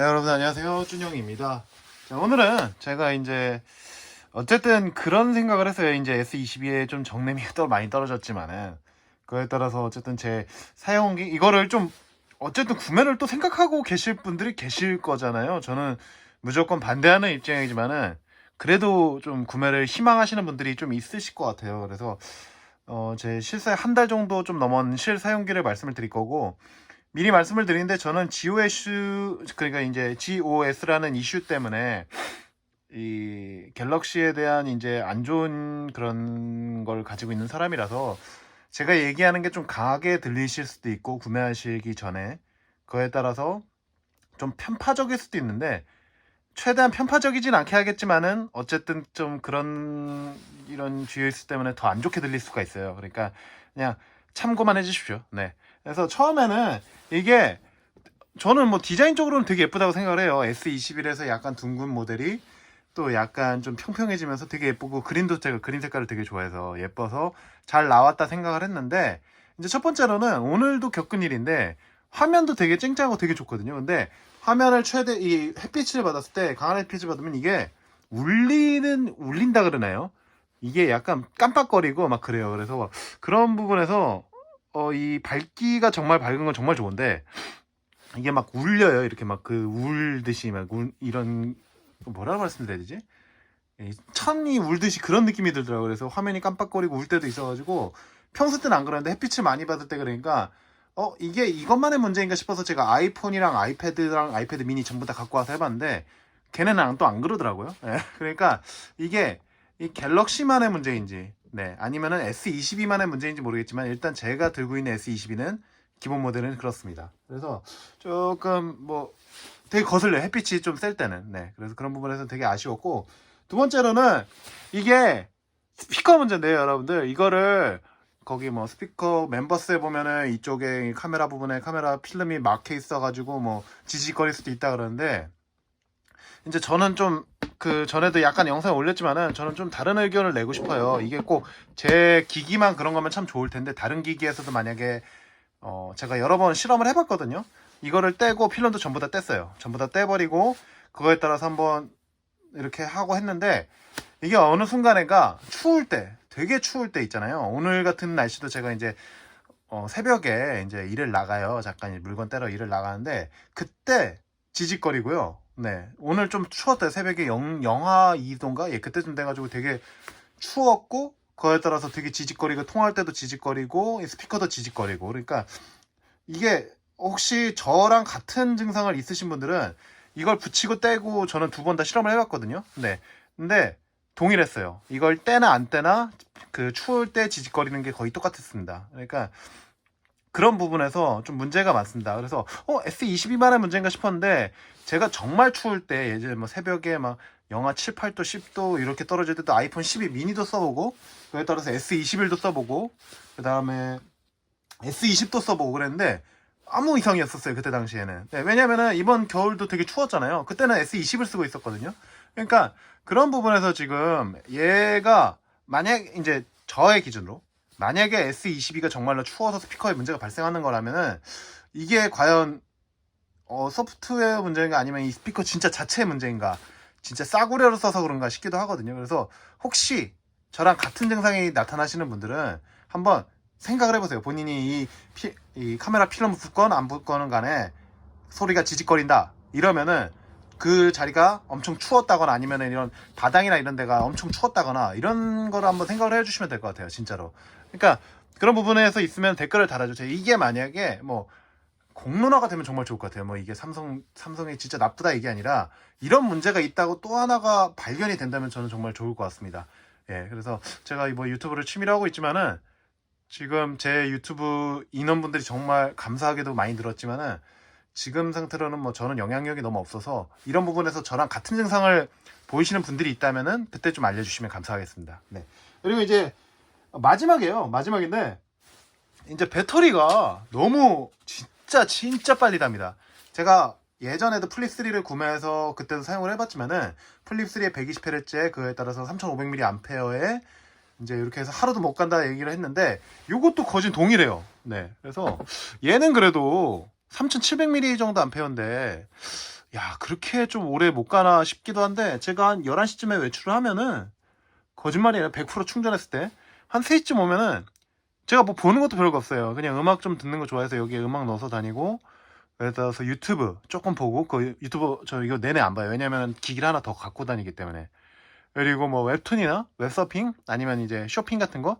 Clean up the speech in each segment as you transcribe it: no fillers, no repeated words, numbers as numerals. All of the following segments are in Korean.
네, 여러분 안녕하세요. 준영입니다. 자, 오늘은 제가 이제 어쨌든 그런 생각을 했어요. 이제 S22에 좀 정рем이 또 많이 떨어졌지만은 그에 따라서 어쨌든 제 사용기 이거를 좀 어쨌든 구매를 또 생각하고 계실 분들이 계실 거잖아요. 저는 무조건 반대하는 입장이지만은 그래도 좀 구매를 희망하시는 분들이 좀 있으실 것 같아요. 그래서 제 실사에 한 달 정도 좀 넘은 실사용기를 말씀을 드릴 거고, 미리 말씀을 드리는데 저는 GOS, 그러니까 이제 GOS라는 이슈 때문에 이 갤럭시에 대한 이제 안 좋은 그런 걸 가지고 있는 사람이라서 제가 얘기하는 게 좀 강하게 들리실 수도 있고, 구매하시기 전에 그에 따라서 좀 편파적일 수도 있는데, 최대한 편파적이진 않게 하겠지만은 어쨌든 좀 그런 이런 GOS 때문에 더 안 좋게 들릴 수가 있어요. 그러니까 그냥 참고만 해주십시오. 네. 그래서 처음에는 이게 저는 뭐 디자인적으로는 되게 예쁘다고 생각을 해요. S21에서 약간 둥근 모델이 또 약간 좀 평평해지면서 되게 예쁘고, 그린도 제가 그린 색깔을 되게 좋아해서 예뻐서 잘 나왔다 생각을 했는데, 이제 첫 번째로는 오늘도 겪은 일인데 화면도 되게 쨍쨍하고 되게 좋거든요. 근데 화면을 최대 이 햇빛을 받았을 때, 강한 햇빛을 받으면 이게 울린다 그러나요? 이게 약간 깜빡거리고 막 그래요. 그래서 그런 부분에서 이 밝기가 정말 밝은 건 정말 좋은데, 이게 막 울려요. 이렇게 막 그 울듯이 막 이런, 뭐라고 말씀드려야 되지? 천이 울듯이 그런 느낌이 들더라고요. 그래서 화면이 깜빡거리고 울 때도 있어가지고, 평소 때는 안 그러는데 햇빛을 많이 받을 때 그러니까 이게 이것만의 문제인가 싶어서 제가 아이폰이랑 아이패드랑 아이패드 미니 전부 다 갖고 와서 해봤는데 걔네는 또 안 그러더라고요. 예, 그러니까 이게 이 갤럭시만의 문제인지, 네, 아니면은 S22만의 문제인지 모르겠지만, 일단 제가 들고 있는 S22는 기본 모델은 그렇습니다. 그래서 조금 뭐 되게 거슬려요. 햇빛이 좀 셀 때는. 네, 그래서 그런 부분에서 되게 아쉬웠고, 두 번째로는 이게 스피커 문제인데요, 여러분들. 이거를 거기 뭐 스피커 멤버스에 보면은 이쪽에 카메라 부분에 카메라 필름이 막혀 있어가지고 뭐 지직거릴 수도 있다 그러는데, 이제 저는 좀 그 전에도 약간 영상에 올렸지만은 저는 좀 다른 의견을 내고 싶어요. 이게 꼭 제 기기만 그런 거면 참 좋을 텐데, 다른 기기에서도 만약에 제가 여러 번 실험을 해봤거든요. 이거를 떼고 필름도 전부 다 뗐어요. 전부 다 떼버리고 그거에 따라서 한번 이렇게 하고 했는데, 이게 어느 순간에가 추울 때, 되게 추울 때 있잖아요. 오늘 같은 날씨도 제가 이제 새벽에 이제 일을 나가요. 잠깐 물건 떼러 일을 나가는데 그때 지직거리고요. 네, 오늘 좀 추웠대요. 새벽에 영하 2도인가? 예, 그때쯤 돼가지고 되게 추웠고, 그거에 따라서 되게 지직거리고, 통화할 때도 지직거리고, 스피커도 지직거리고. 그러니까 이게 혹시 저랑 같은 증상을 있으신 분들은 이걸 붙이고 떼고, 저는 두 번 다 실험을 해봤거든요. 네, 근데 동일했어요. 이걸 떼나 안 떼나 그 추울 때 지직거리는 게 거의 똑같았습니다. 그러니까 그런 부분에서 좀 문제가 많습니다. 그래서 S22만의 문제인가 싶었는데, 제가 정말 추울 때 예전에 뭐 새벽에 막 영하 7, 8도, 10도 이렇게 떨어질 때도 아이폰 12 미니도 써보고, 그에 따라서 S21도 써보고, 그 다음에 S20도 써보고 그랬는데 아무 이상이 없었어요, 그때 당시에는. 네, 왜냐면은 이번 겨울도 되게 추웠잖아요. 그때는 S20을 쓰고 있었거든요. 그러니까 그런 부분에서 지금 얘가 만약 이제 저의 기준으로 만약에 S22가 정말로 추워서 스피커에 문제가 발생하는 거라면은, 이게 과연 소프트웨어 문제인가 아니면 이 스피커 진짜 자체의 문제인가, 진짜 싸구려로 써서 그런가 싶기도 하거든요. 그래서 혹시 저랑 같은 증상이 나타나시는 분들은 한번 생각을 해보세요. 본인이 이 카메라 필름 붙건 안 붙건은 간에 소리가 지직거린다 이러면은 그 자리가 엄청 추웠다거나, 아니면 이런 바닥이나 이런 데가 엄청 추웠다거나, 이런 거를 한번 생각을 해주시면 될 것 같아요, 진짜로. 그러니까 그런 부분에서 있으면 댓글을 달아주세요. 이게 만약에 뭐 공론화가 되면 정말 좋을 것 같아요. 뭐 이게 삼성이 진짜 나쁘다 이게 아니라, 이런 문제가 있다고 또 하나가 발견이 된다면 저는 정말 좋을 것 같습니다. 예, 그래서 제가 뭐 유튜브를 취미로 하고 있지만은, 지금 제 유튜브 인원분들이 정말 감사하게도 많이 늘었지만은, 지금 상태로는 뭐 저는 영향력이 너무 없어서, 이런 부분에서 저랑 같은 증상을 보이시는 분들이 있다면은 그때 좀 알려주시면 감사하겠습니다. 네. 그리고 이제 마지막이에요. 마지막인데, 이제 배터리가 너무 진짜 빨리 답니다. 제가 예전에도 플립3를 구매해서 그때도 사용을 해봤지만은, 플립3의 120Hz, 그에 따라서 3500mAh에 이제 이렇게 해서 하루도 못 간다 얘기를 했는데, 요것도 거진 동일해요. 네. 그래서 얘는 그래도 3700mAh 정도 암페어인데, 야, 그렇게 좀 오래 못 가나 싶기도 한데, 제가 한 11시쯤에 외출을 하면은, 거짓말이 아니라 100% 충전했을 때, 한 3시쯤 오면은, 제가 뭐 보는 것도 별거 없어요. 그냥 음악 좀 듣는 거 좋아해서 여기에 음악 넣어서 다니고, 예를 들어서 유튜브 조금 보고, 그 유튜브 저 이거 내내 안 봐요. 왜냐면 기기를 하나 더 갖고 다니기 때문에. 그리고 뭐 웹툰이나 웹서핑, 아니면 이제 쇼핑 같은 거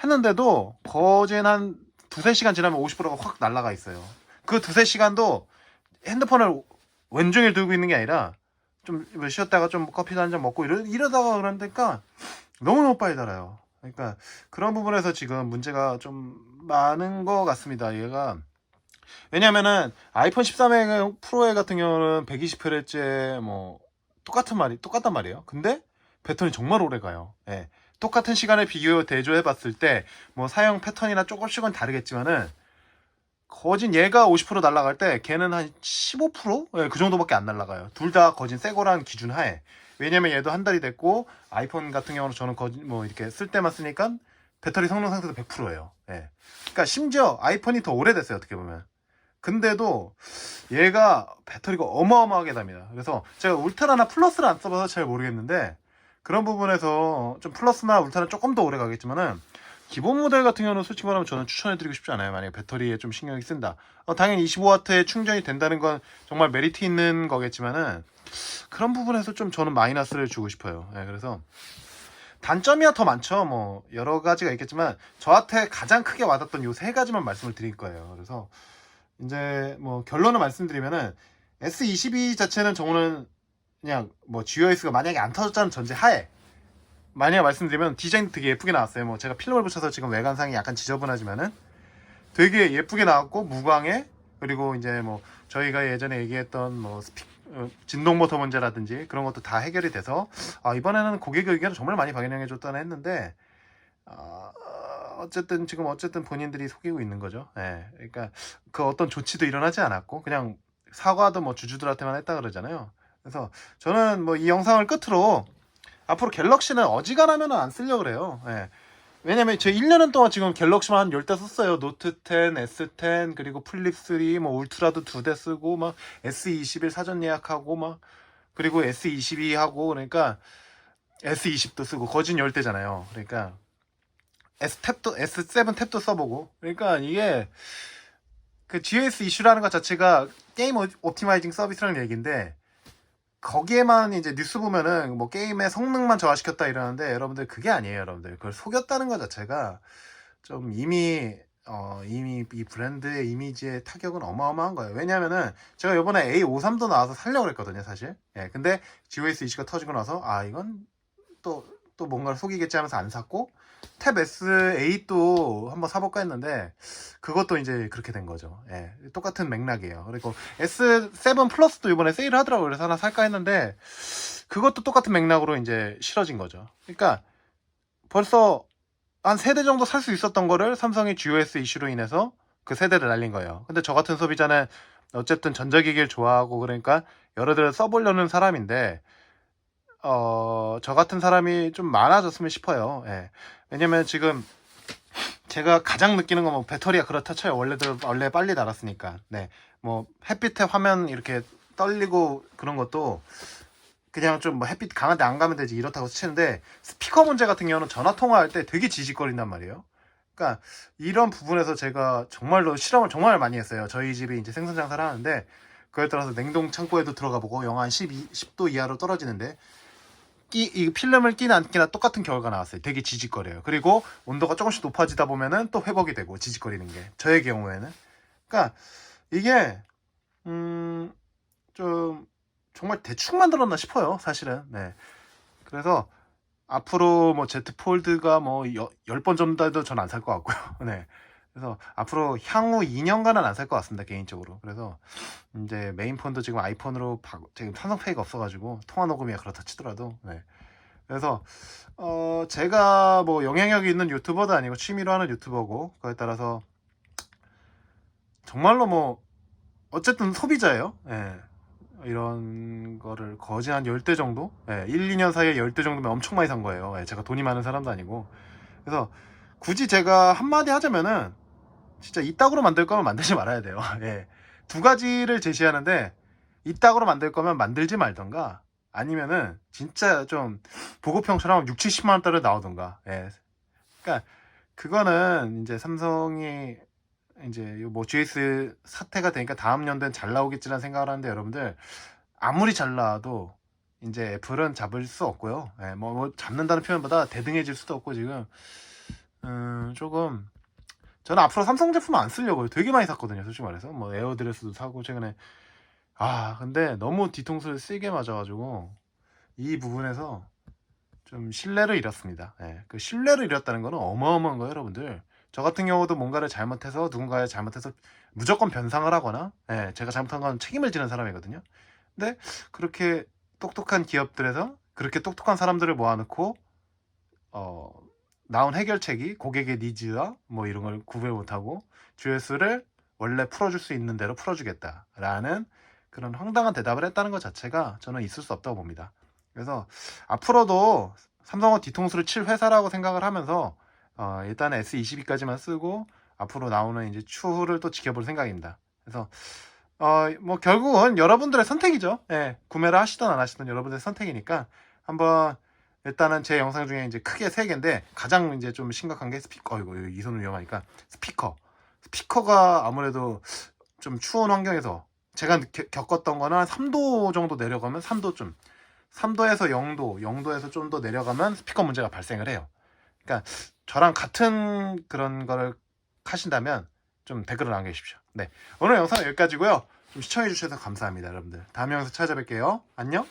했는데도, 거진 한 두세 시간 지나면 50%가 확 날아가 있어요. 그 두세 시간도 핸드폰을 왼종일 들고 있는 게 아니라 좀 쉬었다가 좀 커피도 한 잔 먹고 이러다가 그러니까 너무너무 빨리 달아요. 그러니까 그런 부분에서 지금 문제가 좀 많은 것 같습니다. 얘가 왜냐면은 아이폰 13 프로의 같은 경우는 120Hz 뭐 똑같단 말이에요. 근데 배터리 정말 오래 가요. 예. 똑같은 시간에 비교 대조해 봤을 때 뭐 사용 패턴이나 조금씩은 다르겠지만은 거진 얘가 50% 날아갈 때 걔는 한 15%? 예, 그 정도밖에 안 날아가요. 둘 다 거진 새 거란 기준 하에. 왜냐면 얘도 한 달이 됐고 아이폰 같은 경우는 저는 거진 뭐 이렇게 쓸 때만 쓰니까 배터리 성능 상태도 100%예요. 예. 그러니까 심지어 아이폰이 더 오래됐어요, 어떻게 보면. 근데도 얘가 배터리가 어마어마하게 답니다. 그래서 제가 울트라나 플러스를 안 써봐서 잘 모르겠는데 그런 부분에서 좀 플러스나 울트라는 조금 더 오래 가겠지만은 기본 모델 같은 경우는 솔직히 말하면 저는 추천해드리고 싶지 않아요. 만약에 배터리에 좀 신경이 쓴다. 당연히 25W에 충전이 된다는 건 정말 메리트 있는 거겠지만은 그런 부분에서 좀 저는 마이너스를 주고 싶어요. 네, 그래서 단점이야 더 많죠. 뭐 여러 가지가 있겠지만 저한테 가장 크게 와닿던 요 세 가지만 말씀을 드릴 거예요. 그래서 이제 뭐 결론을 말씀드리면은 S22 자체는 저는 그냥 뭐 GOS가 만약에 안 터졌다는 전제 하에 만약 말씀드리면 디자인도 되게 예쁘게 나왔어요. 뭐 제가 필름을 붙여서 지금 외관상이 약간 지저분하지만은 되게 예쁘게 나왔고 무광에 그리고 이제 뭐 저희가 예전에 얘기했던 뭐 진동 모터 문제라든지 그런 것도 다 해결이 돼서 이번에는 고객의 의견을 정말 많이 반영해 줬다는 했는데 어쨌든 본인들이 속이고 있는 거죠. 예. 그러니까 그 어떤 조치도 일어나지 않았고 그냥 사과도 뭐 주주들한테만 했다 그러잖아요. 그래서 저는 뭐 이 영상을 끝으로 앞으로 갤럭시는 어지간하면 안 쓰려고 그래요. 예. 왜냐면 제 1년은 동안 지금 갤럭시만 한 10대 썼어요. 노트 10, S10, 그리고 플립 3, 뭐 울트라도 2대 쓰고 막 S21 사전 예약하고 막 그리고 S22 하고 그러니까 S20도 쓰고 거진 10대잖아요. 그러니까 S7 탭도 써보고 그러니까 이게 그 GS 이슈라는 것 자체가 게임 옵티마이징 서비스라는 얘기인데 거기에만 이제 뉴스 보면은 뭐 게임의 성능만 저하시켰다 이러는데 여러분들 그게 아니에요. 여러분들 그걸 속였다는 것 자체가 좀 이미 이 브랜드의 이미지의 타격은 어마어마한 거예요. 왜냐면은 제가 요번에 A53도 나와서 살려고 그랬거든요, 사실. 예, 근데 GOS 이슈가 터지고 나서 이건 또 뭔가를 속이겠지 하면서 안 샀고 탭 S8도 한번 사볼까 했는데 그것도 이제 그렇게 된 거죠. 예, 똑같은 맥락이에요. 그리고 S7 플러스도 이번에 세일을 하더라고요. 그래서 하나 살까 했는데 그것도 똑같은 맥락으로 이제 싫어진 거죠. 그러니까 벌써 한 세대 정도 살 수 있었던 거를 삼성이 GOS 이슈로 인해서 그 세대를 날린 거예요. 근데 저 같은 소비자는 어쨌든 전자기기를 좋아하고 그러니까 여러 대를 써보려는 사람인데 저 같은 사람이 좀 많아졌으면 싶어요. 예. 왜냐면 지금 제가 가장 느끼는 건 뭐 배터리가 그렇다 쳐요. 원래 빨리 닳았으니까. 네. 뭐 햇빛에 화면 이렇게 떨리고 그런 것도 그냥 좀 뭐 햇빛 강한데 안 가면 되지 이렇다고 치는데 스피커 문제 같은 경우는 전화 통화할 때 되게 지직거린단 말이에요. 그러니까 이런 부분에서 제가 정말로 실험을 정말 많이 했어요. 저희 집이 이제 생선 장사를 하는데 그에 따라서 냉동 창고에도 들어가 보고 영하 한 10도 이하로 떨어지는데 이 필름을 끼나 안 끼나 똑같은 결과가 나왔어요. 되게 지직거려요. 그리고 온도가 조금씩 높아지다 보면은 또 회복이 되고 지직거리는 게 저의 경우에는 그러니까 이게 좀 정말 대충 만들었나 싶어요. 사실은. 네. 그래서 앞으로 뭐 Z 폴드가 뭐 10번 정도 해도 전 안 살 것 같고요. 네. 그래서 앞으로 향후 2년간은 안 살 것 같습니다. 개인적으로. 그래서 이제 메인폰도 지금 아이폰으로 지금 삼성페이가 없어가지고 통화 녹음이야 그렇다 치더라도. 네. 그래서 제가 뭐 영향력이 있는 유튜버도 아니고 취미로 하는 유튜버고 그에 따라서 정말로 뭐 어쨌든 소비자예요. 예. 이런 거를 거진 한 10대 정도? 예, 1, 2년 사이에 10대 정도면 엄청 많이 산 거예요. 예, 제가 돈이 많은 사람도 아니고. 그래서 굳이 제가 한마디 하자면은 진짜 이따구로 만들 거면 만들지 말아야 돼요. 예. 두 가지를 제시하는데 이따구로 만들 거면 만들지 말던가 아니면은 진짜 좀 보급형처럼 6, 70만 원대로 나오던가. 예. 그러니까 그거는 이제 삼성이 이제 뭐 GS 사태가 되니까 다음 연도엔 잘 나오겠지라는 생각을 하는데 여러분들 아무리 잘 나와도 이제 애플은 잡을 수 없고요. 예, 뭐 잡는다는 표현보다 대등해질 수도 없고 지금 조금 저는 앞으로 삼성 제품 안 쓰려고요. 되게 많이 샀거든요. 솔직히 말해서 뭐 에어드레스도 사고 최근에 근데 너무 뒤통수를 세게 맞아가지고 이 부분에서 좀 신뢰를 잃었습니다. 예, 그 신뢰를 잃었다는 거는 어마어마한 거예요, 여러분들. 저 같은 경우도 뭔가를 잘못해서 누군가의 잘못해서 무조건 변상을 하거나 제가 잘못한 건 책임을 지는 사람이거든요. 근데 그렇게 똑똑한 기업들에서 그렇게 똑똑한 사람들을 모아놓고 나온 해결책이 고객의 니즈와 뭐 이런 걸 구별 못하고 조회수를 원래 풀어줄 수 있는 대로 풀어주겠다라는 그런 황당한 대답을 했다는 것 자체가 저는 있을 수 없다고 봅니다. 그래서 앞으로도 삼성은 뒤통수를 칠 회사라고 생각을 하면서 일단은 S22까지만 쓰고 앞으로 나오는 이제 추후를 또 지켜볼 생각입니다. 그래서 뭐 결국은 여러분들의 선택이죠. 예, 구매를 하시든 안 하시든 여러분들의 선택이니까 한번 일단은 제 영상 중에 이제 크게 3개인데 가장 이제 좀 심각한 게 스피커. 이거 이 손은 위험하니까 스피커가 아무래도 좀 추운 환경에서 제가 겪었던 거는 3도 정도 내려가면 3도에서 0도에서 좀 더 내려가면 스피커 문제가 발생을 해요. 그러니까 저랑 같은 그런 거를 하신다면 좀 댓글을 남겨주십시오. 네, 오늘 영상은 여기까지고요. 좀 시청해주셔서 감사합니다, 여러분들. 다음 영상 찾아뵐게요. 안녕.